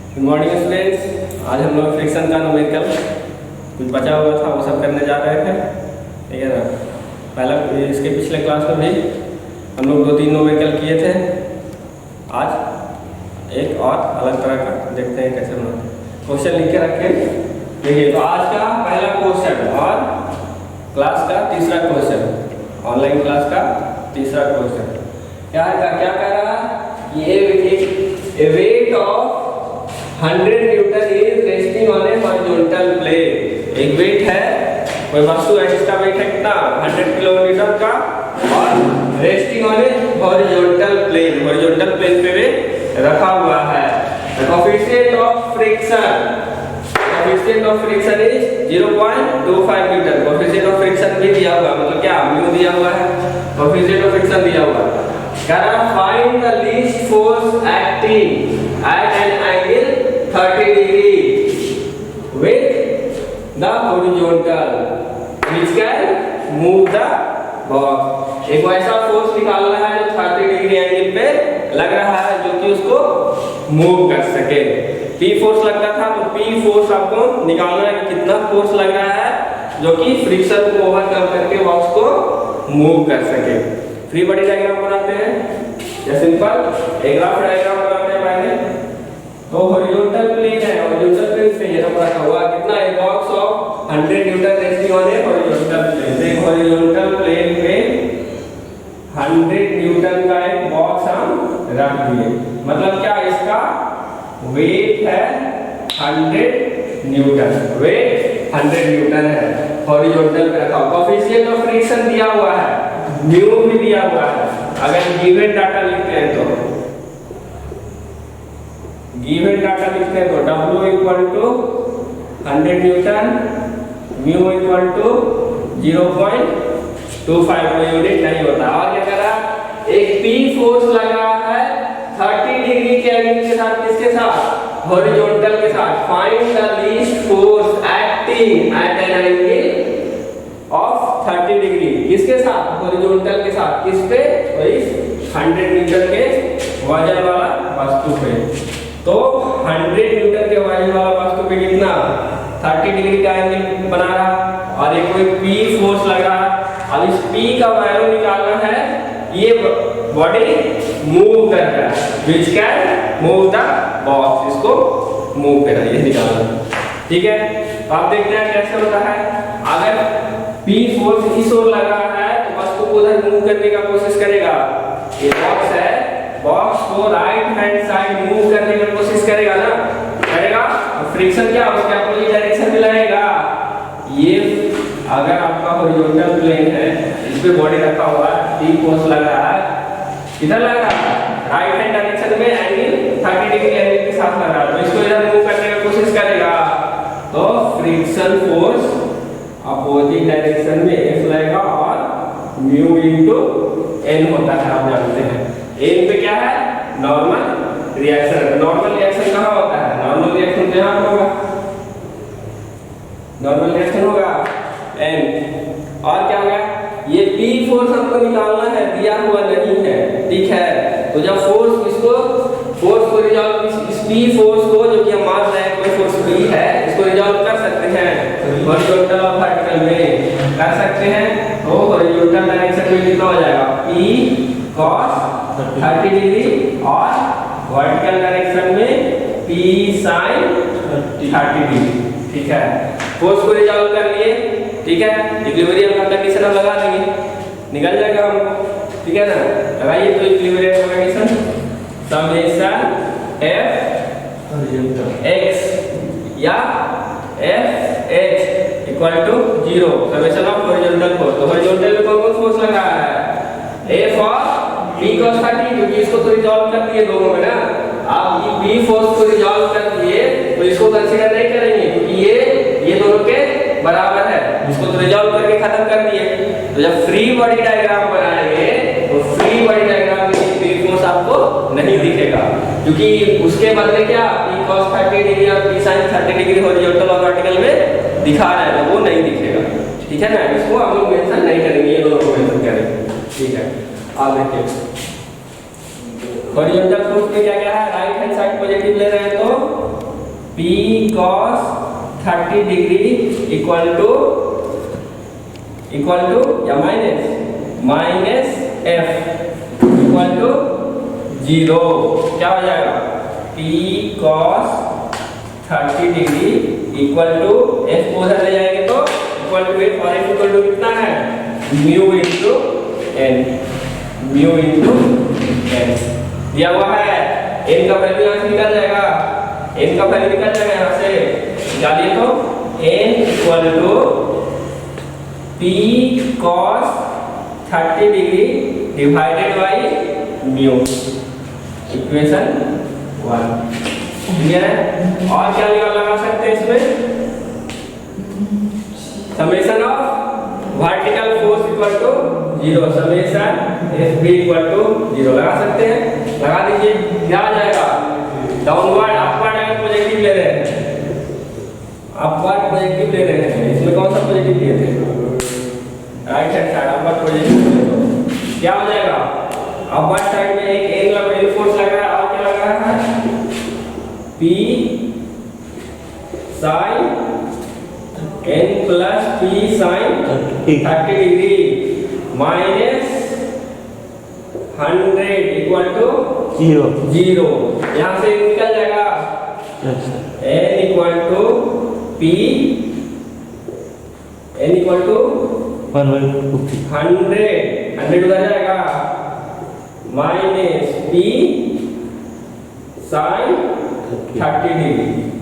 Good morning students. आज हम लोग फ्रिक्शन का न्यूमेरिकल कुछ बचा हुआ था वो सब करने जा रहे हैं, ठीक है ना। पहला इसके पिछले क्लास में भी हम लोग 2-3 न्यूमेरिकल किए थे। आज एक और अलग तरह का देखते हैं कैसे बनाते हैं। क्वेश्चन लिख के रखें। देखिए, तो आज का पहला क्वेश्चन और क्लास का तीसरा क्वेश्चन, ऑनलाइन क्लास का तीसरा क्वेश्चन क्या कह रहा है। ये weight of 100 newton is resting on a horizontal plane. एक वेट है, कोई वस्तु है जिसका वेट है कितना 100 किलोमीटर का और resting on a horizontal plane, horizontal plane पे वे रखा हुआ है। Coefficient of friction is 0.25 newton. Coefficient of friction भी दिया हुआ है, मतलब क्या म्यू दिया हुआ है, कोएफिशिएंट ऑफ फ्रिक्शन दिया हुआ है। कह रहा है find the least force acting at an angle 30 degree with the horizontal which can move the box। एक वैसा फोर्स निकालना है जो 30 डिग्री एंगल पे लग रहा है, जो कि उसको मूव कर सके। P फोर्स लगता था, तो P फोर्स आपको निकालना है कि कितना फोर्स लग रहा है जो कि फ्रिक्शन को ओवरकम करके बॉक्स को मूव कर सके। फ्री बॉडी डायग्राम बनाते हैं या सिंपल एक ग्राफ डायग्राम बनाते हैं पहले। तो हॉरिजॉन्टल प्लेन है, हॉरिजॉन्टल प्लेन से ये नंबर रखा हुआ कितना है, box of 100 newton resting on a horizontal plane. एक हॉरिजॉन्टल प्लेन पे 100 न्यूटन का एक बॉक्स हम रख दिए, मतलब क्या इसका वेट है 100 न्यूटन, वेट 100 न्यूटन है, हॉरिजॉन्टल पे रखा। कोएफिशिएंट ऑफ फ्रिक्शन दिया हुआ है, म्यू भी दिया हुआ है। अगर गिवन डाटा लिखते हैं तो W equal to 100 newton, mu equal to 0.25, कोई यूनिट नहीं होता। और क्या करा, एक P फोर्स लगा है 30 डिग्री के एंगल के साथ, किसके साथ, हॉरिजॉन्टल के साथ। Find the least force acting at an angle of 30 degree, किसके साथ, हॉरिजॉन्टल के साथ। किस पे, तो इस 100 न्यूटन के वजन वाला वस्तु पे। तो 100 न्यूटन के वजन वाला वस्तु पे कितना 30 डिग्री का एंगल बना रहा और एक कोई P फोर्स लग रहा। अब इस P का वैल्यू निकालना है, ये बॉडी मूव कर रहा है, which can move the box, इसको मूव कर रहा है, ये निकालना। ठीक है, तो आप देखते हैं कैसे होता है। अगर P फोर्स इस ओर लग रहा है तो वस्तु को उधर मूव करने का कोशिश करेगा। ये बॉक्स है, बॉक्स को राइट हैंड साइड मूव करने की कोशिश करेगा ना, करेगा। फ्रिक्शन क्या उसके अपोजिट डायरेक्शन में लगेगा। ये अगर आपका हॉरिजॉन्टल प्लेन है, इस पे बॉडी रखा हुआ है, P फोर्स लग रहा है, किधर लग रहा है, राइट हैंड डायरेक्शन में, एंगल 30 डिग्री एंगल के साथ लग रहा है, तो इसको इधर मूव करने की कोशिश करेगा। तो फ्रिक्शन फोर्स अपोजिट डायरेक्शन में F लगेगा और म्यू इनटू N होता है, आप जानते हैं। N पे क्या है, नॉर्मल रिएक्शन। नॉर्मल रिएक्शन कहाँ होता है, नॉर्मल रिएक्शन यहाँ होगा, नॉर्मल रिएक्शन होगा N। और क्या होगा, ये P फोर्स हमको निकालना है, दिया हुआ नहीं है, ठीक है। तो जब फोर्स को रिजॉल्व, इस P फोर्स को जो कि हम मान रहे हैं कोई फोर्स P है, इसको रिजॉल्व कर सकते हैं हॉरिजॉन्टल और वर्टिकल में, कर सकते हैं। तो हॉरिजॉन्टल डायरेक्शन में कितना हो जाएगा, P cos 30 डिग्री और वर्टिकल डायरेक्शन में P sin 30 डिग्री। ठीक है, फोर्स को रिजॉल्व कर लिए, ठीक है। इक्विलिब्रियम का कंडीशन हम लगा देंगे, निकल जाएगा हमको, ठीक है ना। लगाइए तो इक्विलिब्रियम का कंडीशन, समेशन F x या F h equal to 0, summation of horizontal force. तो हॉरिजॉन्टल में कौन-कौन फोर्स लगा है, F और P cos 30, क्योंकि इसको तो रिजॉल्व कर दिए दोनों में ना। आप ये P फोर्स को रिजॉल्व कर दिए तो इसको कंसीडर नहीं करेंगे, क्योंकि ये दोनों के बराबर है, इसको तो रिजॉल्व करके खत्म कर दिए। तो जब फ्री बॉडी डायग्राम बनाएंगे तो फ्री बॉडी डायग्राम में P फोर्स आपको नहीं दिखेगा, क्योंकि उसके बदले क्या P cos 30 डिग्री और P sin 30 डिग्री हॉरिजॉन्टल और वर्टिकल में दिखा रहा है, तो वो नहीं दिखेगा, ठीक है ना। इसको हम लोग मेंशन नहीं करेंगे, ये दोनों को मेंशन करेंगे, ठीक है। आप देखिए हॉरिजॉन्टल फोर्स में क्या क्या है, राइट हैंड साइड पॉजिटिव ले रहे हैं तो P cos 30 degree equal to या माइनस F इक्वल टू 0। क्या हो जाएगा? P cos 30 degree equal to F को उधर ले जाएंगे तो इक्वल टू F और F इक्वल टू कितना है? Mu into n, mu into n दिया हुआ है। n का वैल्यू यहाँ से निकल जाएगा, n का वैल्यू निकल जाएगा यहाँ से निकालिए तो n equal to P cos 30 degree divided by mu, equation 1। Clear है? और क्या लगा सकते हैं इसमें? Summation of vertical force equal to 0, summation FB equal to 0 लगा सकते हैं। लगा दीजिए, क्या आ जाएगा? डाउनवर्ड अपवर्ड अगर पॉजिटिव ले रहे हैं, अपवर्ड पॉजिटिव ले रहे हैं, इसमें कौन सा पॉजिटिव लिए थे? Right hand side upward positive. क्या हो जाएगा? अपवर्ड साइड में एक एंगुलर फोर्स लग रहा है और क्या लग रहा है? P sin n plus P sin 30 degree minus 100 equal to 0। यहाँ से निकल जाएगा n equal to P, n equal to 100 उधर जाएगा माइनस P sin 30 डिग्री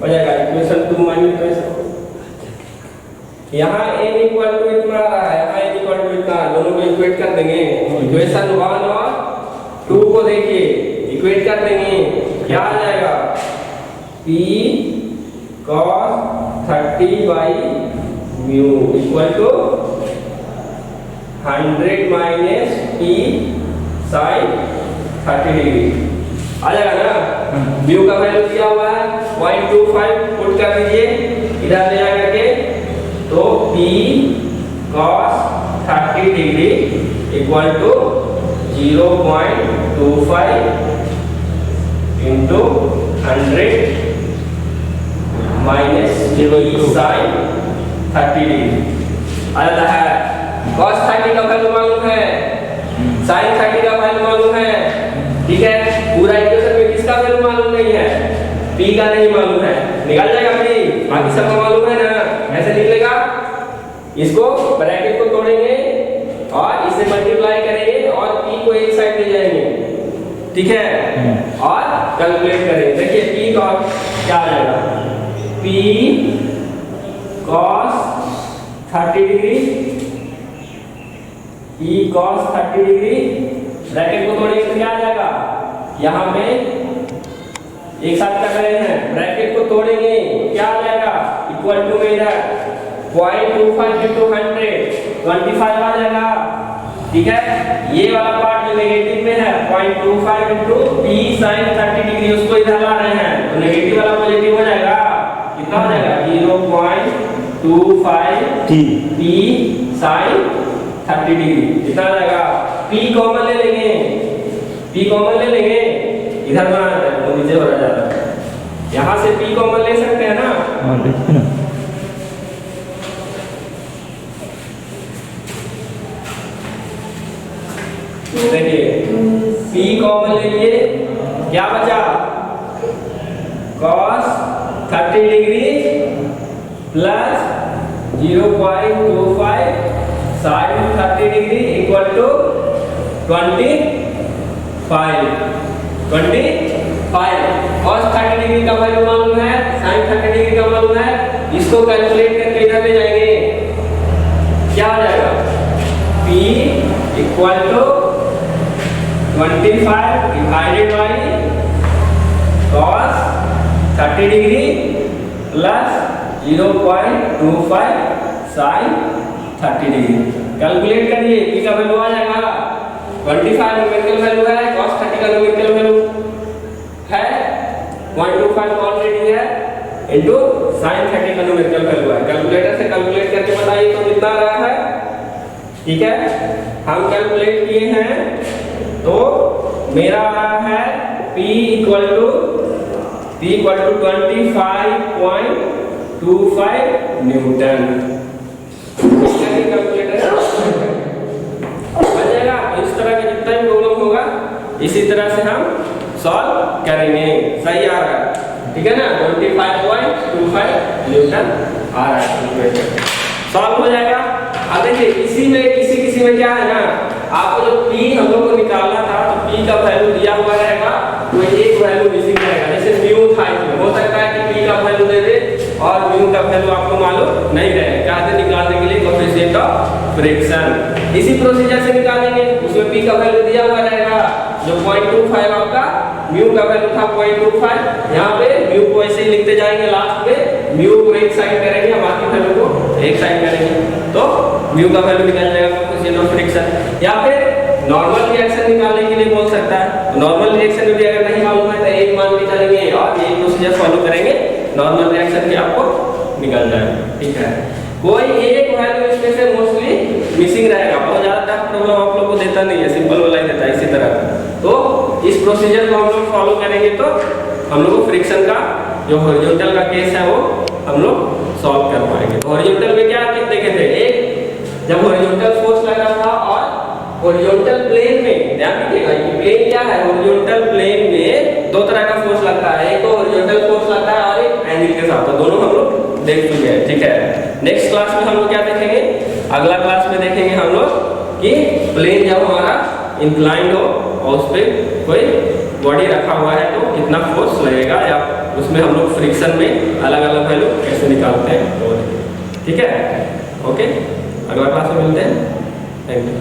हो जाएगा। इक्वेशन 2 माइनस यहाँ n इक्वल टू इतना आ रहा है, यहाँ n इक्वल टू इतना, दोनों को इक्वेट कर देंगे। इक्वेशन 1 और 2 को देखिए, इक्वेट कर देंगे, क्या आ जाएगा? P cos 30 by mu equal to 100 minus P sin 30 degree आ जाएगा ना। म्यू का वैल्यू दिया हुआ है 0.25, पुट कर दीजिए इधर ले जाकर के, तो P cos 30 degree equal to 0.25 into 100 minus P sin 30 degree आ जाता है। cos 30 का वैल्यू मालूम है, sin 30 का वैल्यू मालूम है, ठीक है। पूरा इक्वेशन में किसका वैल्यू मालूम नहीं है? P का नहीं मालूम है, निकल जाएगा P, बाकी सबका मालूम है ना। ऐसे निकलेगा, इसको ब्रैकेट को तोड़ेंगे और इसे मल्टीप्लाई करेंगे और P को एक साइड ले जाएंगे, ठीक है, और कैलकुलेट करेंगे। देखिए P का क्या आ जाएगा? P cos 30 degree, P cos 30 degree, bracket को तोड़ेंगे तो क्या आ जाएगा? यहाँ पे एक साथ कर रहे हैं, ब्रैकेट को तोड़ेंगे क्या आ जाएगा? इक्वल टू में इधर 0.25 इंटू 100 25 आ जाएगा, ठीक है। ये वाला पार्ट जो नेगेटिव में है 0.25 इंटू P sin 30 डिग्री, उसको इधर ला रहे हैं तो नेगेटिव वाला पॉजिटिव हो जाएगा। कितना हो जाएगा? 0.25 P sin 30 डिग्री कितना आ जाएगा? P कॉमन ले लेंगे, P कॉमन ले लेंगे, इधर बना देते हैं वो नीचे हो जाता है। यहाँ से P कॉमन ले सकते हैं ना? हाँ देखिए ना, देखिए P कॉमन ले लिए, क्या बचा? cos 30 degree plus 0.25 sin 30 degree equal to 25 cos 30 degree का वैल्यू मालूम है, sin 30 डिग्री का मालूम है, इसको कैलकुलेट करके इधर ले जाएंगे, क्या हो जाएगा? P equal to 25 divided by cos 30 degree plus 0.25 sin 30 degree. Calculate करिए, P का वैल्यू आ जाएगा 25 न्यूमेरिकल वैल्यू है, cos 30 का न्यूमेरिकल वैल्यू है 0.25 ऑलरेडी है, इनटू sin 30 का न्यूमेरिकल वैल्यू है। कैलकुलेटर से कैलकुलेट करके बताइए तो कितना आ रहा है, ठीक है। हम कैलकुलेट किए हैं तो मेरा आ रहा है P equal to P equal to 25.25 newton. Calculator है बन जाएगा। इस तरह का जितना भी प्रॉब्लम होगा इसी तरह से हम सॉल्व करेंगे। सही आ रहा है, ठीक है ना। 25.25 न्यूटन आ रहा है, सॉल्व हो जाएगा। अब देखिए इसी में किसी में क्या है ना, आपको जो P हम लोग को निकालना था तो P का वैल्यू दिया हुआ रहेगा, कोई एक वैल्यू मिसिंग रहेगा। जैसे म्यू था, इसमें हो सकता है कि P का वैल्यू दे दे और म्यू का वैल्यू आपको मालूम नहीं रहे। क्या है निकालने के लिए कोएफिशिएंट ऑफ फ्रिक्शन। इसी प्रोसीजर से निकालेंगे। उसमें P का वैल्यू दिया हुआ रहेगा, जो 0.25 आपका म्यू का वैल्यू था 0.25। यहाँ पे म्यू को ऐसे ही लिखते जाएंगे, लास्ट में म्यू को एक साइड करेंगे, बाकी वैल्यू को एक साइड करेंगे, तो म्यू का वैल्यू निकल जाएगा कोएफिशिएंट ऑफ फ्रिक्शन। या फिर नॉर्मल रिएक्शन निकालने के लिए बोल सकता है। नॉर्मल रिएक्शन में भी अगर नहीं मालूम है तो एक मान के चलेंगे और यही प्रोसीजर फॉलो करेंगे, नॉर्मल रिएक्शन के आपको निकल जाएगा, ठीक है। कोई एक वैल्यू इसमें से मोस्टली मिसिंग रहेगा, बहुत ज्यादा टफ प्रॉब्लम आप लोग को देता नहीं है, सिंपल वाला ही देता है इसी तरह। तो इस प्रोसीजर को हम लोग फॉलो करेंगे तो हम लोग को फ्रिक्शन का जो हॉरिजॉन्टल का केस है वो हम लोग सॉल्व कर पाएंगे। तो हॉरिजॉन्टल में क्या देखे थे, एक जब हॉरिजॉन्टल फोर्स लगा था और हॉरिजॉन्टल प्लेन में, ध्यान रखिएगा ये प्लेन क्या है, हॉरिजॉन्टल प्लेन में दो तरह का फोर्स लगता है, एक तो हॉरिजॉन्टल फोर्स लगता है और एक एंगल के साथ। तो दोनों हम लोग देख चुके हैं, ठीक है। नेक्स्ट क्लास में हम लोग क्या देखेंगे, अगला क्लास में देखेंगे हम लोग कि प्लेन जब हमारा इंक्लाइंड हो और उस पर कोई बॉडी रखा हुआ है तो कितना फोर्स लगेगा, या उसमें हम लोग फ्रिक्शन में अलग अलग वैल्यू कैसे निकालते हैं, ठीक है। ओके, अगला क्लास में मिलते हैं। Thank you.